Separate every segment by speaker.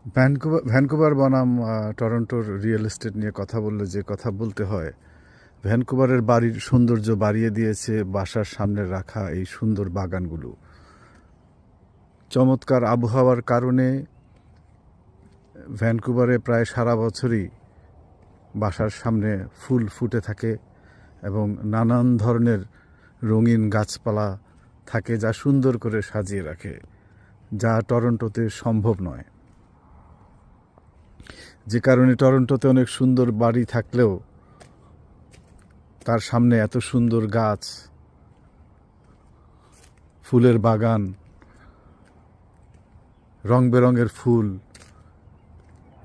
Speaker 1: Vancouver বনাম টরন্টোর real estate নিয়ে কথা বললে যে কথা বলতে হয়, ভ্যানকুভারের বাড়ির সৌন্দর্য বাড়িয়ে দিয়েছে বাসার সামনে রাখা এই সুন্দর বাগানগুলো। চমৎকার আবহাওয়ার কারণে ভ্যানকুভারে প্রায় সারা বছরই বাসার সামনে ফুল ফুটে থাকে এবং নানান ধরনের রঙিন গাছপালা থাকে, যা সুন্দর করে সাজিয়ে রাখে, যা টরন্টোতে সম্ভব নয়। যে কারণে টরন্টোতে অনেক সুন্দর বাড়ি থাকলেও তার সামনে এত সুন্দর গাছ, ফুলের বাগান, রং বেরঙের ফুল,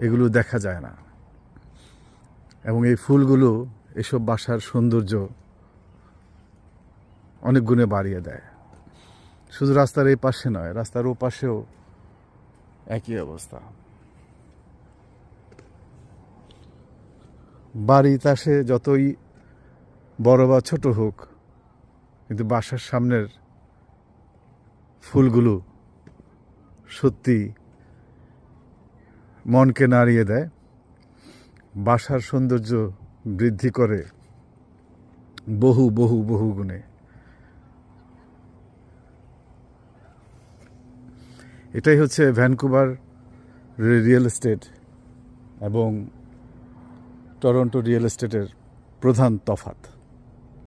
Speaker 1: এগুলো দেখা যায় না। এবং এই ফুলগুলো এসব বাসার সৌন্দর্য অনেক গুণে বাড়িয়ে দেয়। শুধু রাস্তার এই পাশে নয়, রাস্তার ও পাশেও একই অবস্থা। বাড়ি তাসে যতই বড় বা ছোট হোক, কিন্তু বাসার সামনের ফুলগুলো সত্যি মনকে নাড়িয়ে দেয়, বাসার সৌন্দর্য বৃদ্ধি করে বহু বহু বহু গুণে। এটাই হচ্ছে ভ্যানকুভার রিয়েল এস্টেট এবং টরন্টো রিয়েল এস্টেটের প্রধান তফাৎ।